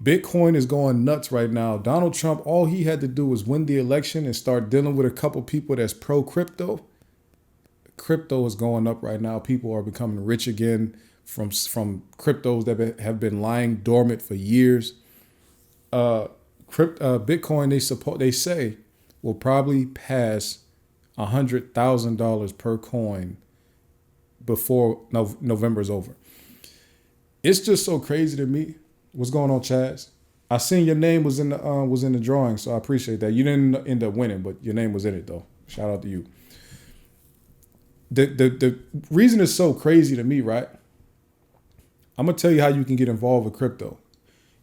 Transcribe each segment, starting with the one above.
Bitcoin is going nuts right now. Donald Trump, all he had to do was win the election and start dealing with a couple people that's pro crypto. Crypto is going up right now. People are becoming rich again from cryptos that have been lying dormant for years. Bitcoin, they say, will probably pass $100,000 per coin before November is over. It's just so crazy to me. What's going on, Chaz? I seen your name was in the drawing, so I appreciate that. You didn't end up winning, but your name was in it though. Shout out to you. The reason it's so crazy to me, right? I'm gonna tell you how you can get involved with crypto.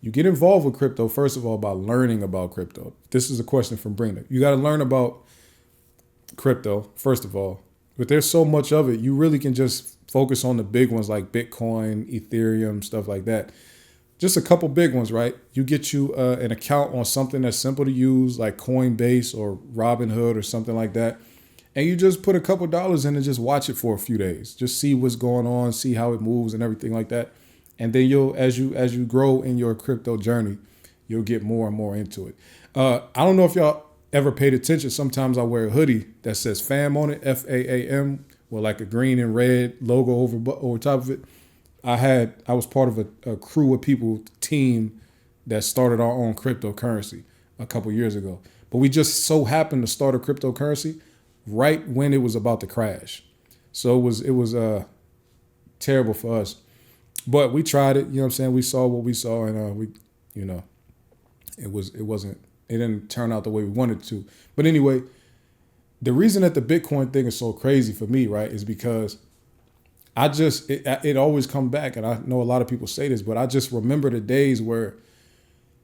You get involved with crypto, first of all, by learning about crypto. This is a question from Brina. You got to learn about crypto, first of all. But there's so much of it, you really can just focus on the big ones like Bitcoin, Ethereum, stuff like that. Just a couple big ones, right? You get you an account on something that's simple to use, like Coinbase or Robinhood or something like that. And you just put a couple dollars in and just watch it for a few days. Just see what's going on, see how it moves and everything like that. And then as you grow in your crypto journey, you'll get more and more into it. I don't know if y'all ever paid attention. Sometimes I wear a hoodie that says FAM on it, FAAM, with like a green and red logo over top of it. I was part of a crew of people, team that started our own cryptocurrency a couple years ago. But we just so happened to start a cryptocurrency right when it was about to crash. So it was terrible for us. But we tried it, you know what I'm saying? We saw what we saw, and it didn't turn out the way we wanted to. But anyway, the reason that the Bitcoin thing is so crazy for me, right, is because it always comes back, and I know a lot of people say this, but I just remember the days where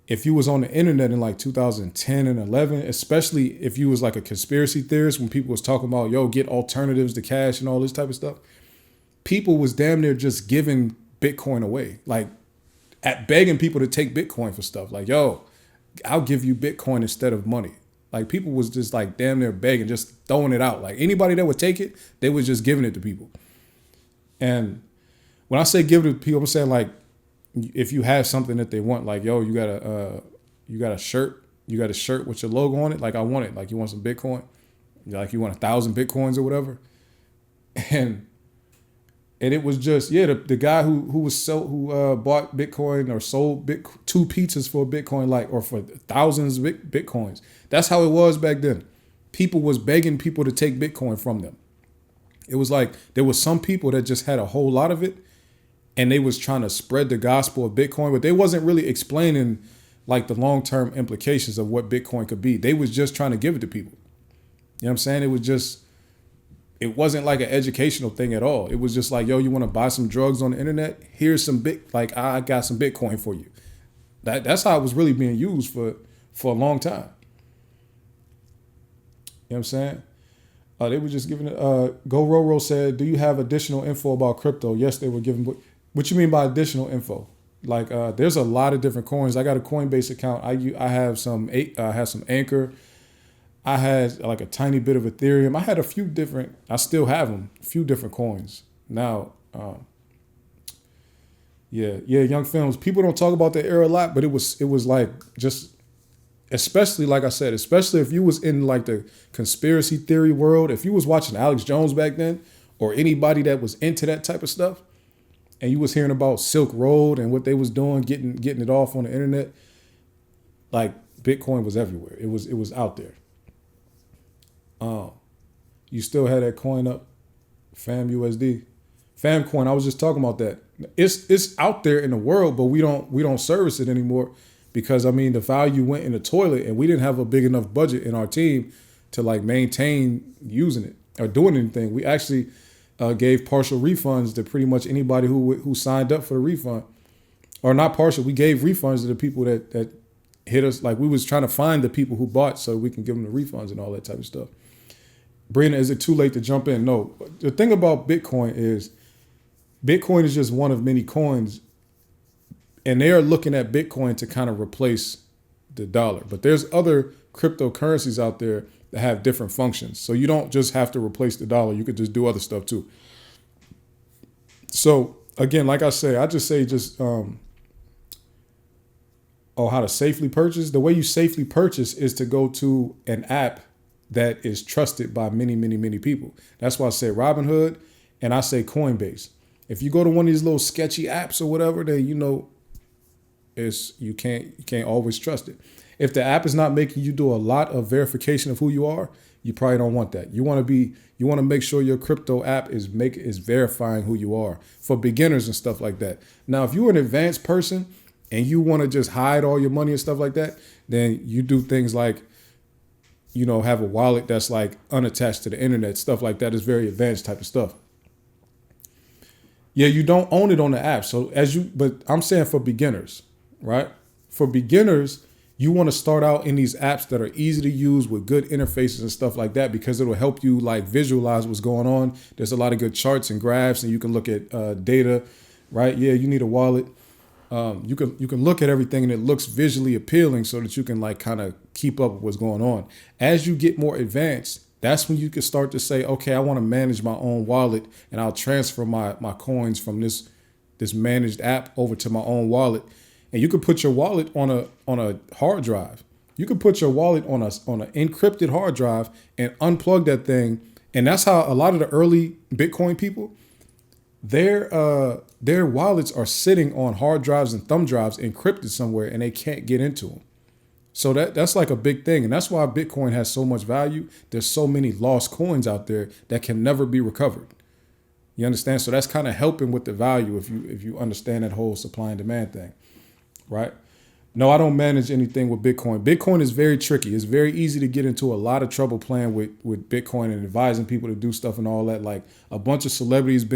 if you was on the internet in like 2010 and 11, especially if you was like a conspiracy theorist, when people was talking about, get alternatives to cash and all this type of stuff, people was damn near just giving Bitcoin away, like begging people to take Bitcoin for stuff like, I'll give you Bitcoin instead of money. Like people was just like damn near begging, just throwing it out. Like anybody that would take it, they was just giving it to people. And when I say give it to people, I'm saying like, if you have something that they want, like, you got a shirt with your logo on it. Like I want it, like you want some Bitcoin, like you want 1,000 Bitcoins or whatever. And it was just, the guy who bought Bitcoin or sold 2 pizzas for Bitcoin, like, or for thousands of Bitcoins. That's how it was back then. People was begging people to take Bitcoin from them. It was like, there was some people that just had a whole lot of it and they was trying to spread the gospel of Bitcoin, but they wasn't really explaining like the long-term implications of what Bitcoin could be. They was just trying to give it to people. You know what I'm saying? It wasn't like an educational thing at all. It was just like, you want to buy some drugs on the internet? Here's some I got some Bitcoin for you. That's how it was really being used for a long time. You know what I'm saying? They were just giving it. Go Roro said, do you have additional info about crypto? Yes, they were giving. What you mean by additional info? Like, there's a lot of different coins. I got a Coinbase account. I have some Anchor. I had like a tiny bit of Ethereum. I had I still have them, a few different coins. Now, Young Films. People don't talk about that era a lot, but it was like just, especially like I said, especially if you was in like the conspiracy theory world, if you was watching Alex Jones back then, or anybody that was into that type of stuff, and you was hearing about Silk Road and what they was doing, getting it off on the internet, like Bitcoin was everywhere. It was out there. You still had that coin up, FAMUSD, FAMcoin. I was just talking about that. It's out there in the world, but we don't service it anymore because the value went in the toilet, and we didn't have a big enough budget in our team to like maintain using it or doing anything. We actually gave partial refunds to pretty much anybody who signed up for the refund, or not partial. We gave refunds to the people that hit us. Like we was trying to find the people who bought so we can give them the refunds and all that type of stuff. Brina, is it too late to jump in? No. The thing about Bitcoin is just one of many coins, and they are looking at Bitcoin to kind of replace the dollar. But there's other cryptocurrencies out there that have different functions. So you don't just have to replace the dollar. You could just do other stuff too. So again, like I say, I just say Oh, how to safely purchase? The way you safely purchase is to go to an app that is trusted by many, many, many people. That's why I say Robinhood and I say Coinbase. If you go to one of these little sketchy apps or whatever, then you can't always trust it. If the app is not making you do a lot of verification of who you are, you probably don't want that. You want to make sure your crypto app is verifying who you are for beginners and stuff like that. Now, if you're an advanced person and you want to just hide all your money and stuff like that, then you do things like, have a wallet that's like unattached to the internet. Stuff like that is very advanced type of stuff. Yeah, you don't own it on the app. But I'm saying for beginners, right? For beginners, you want to start out in these apps that are easy to use with good interfaces and stuff like that, because it'll help you like visualize what's going on. There's a lot of good charts and graphs, and you can look at data, right? Yeah, you need a wallet. You can look at everything and it looks visually appealing so that you can like kind of keep up with what's going on. As you get more advanced, that's when you can start to say, okay, I want to manage my own wallet and I'll transfer my coins from this managed app over to my own wallet. And you can put your wallet on a hard drive. You can put your wallet on an encrypted hard drive and unplug that thing. And that's how a lot of the early Bitcoin people, their wallets are sitting on hard drives and thumb drives encrypted somewhere, and they can't get into them. So that's like a big thing. And that's why Bitcoin has so much value. There's so many lost coins out there that can never be recovered. You understand? So that's kind of helping with the value if you understand that whole supply and demand thing, right? No, I don't manage anything with Bitcoin. Bitcoin is very tricky. It's very easy to get into a lot of trouble playing with Bitcoin and advising people to do stuff and all that. Like a bunch of celebrities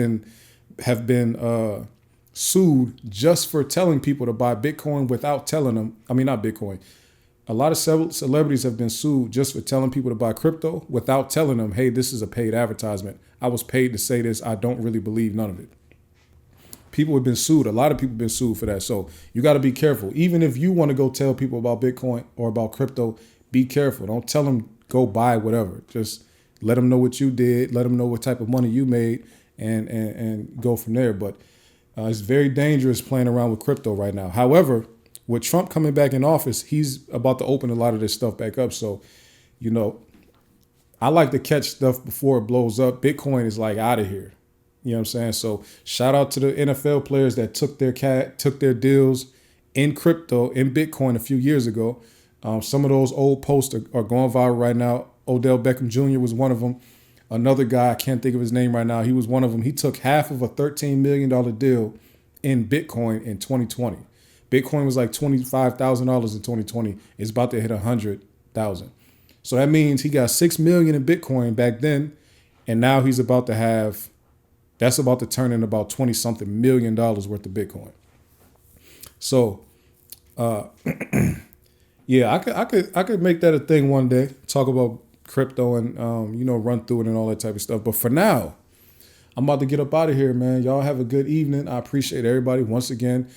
have been sued just for telling people to buy Bitcoin without telling them. I mean, not Bitcoin. A lot of celebrities have been sued just for telling people to buy crypto without telling them, hey, this is a paid advertisement. I was paid to say this. I don't really believe none of it. People have been sued. A lot of people have been sued for that. So you got to be careful. Even if you want to go tell people about Bitcoin or about crypto, be careful. Don't tell them go buy whatever. Just let them know what you did. Let them know what type of money you made and go from there. But it's very dangerous playing around with crypto right now. However, with Trump coming back in office, he's about to open a lot of this stuff back up. So, I like to catch stuff before it blows up. Bitcoin is like out of here. You know what I'm saying? So shout out to the NFL players that took their deals in crypto, in Bitcoin a few years ago. Some of those old posts are going viral right now. Odell Beckham Jr. was one of them. Another guy, I can't think of his name right now. He was one of them. He took half of a $13 million deal in Bitcoin in 2020. Bitcoin was like $25,000 in 2020. It's about to hit 100,000. So that means he got 6 million in Bitcoin back then. And now he's about to have, that's about to turn in about 20 something $million worth of Bitcoin. So, yeah, I could make that a thing one day, talk about crypto and, run through it and all that type of stuff. But for now, I'm about to get up out of here, man. Y'all have a good evening. I appreciate everybody. Once again,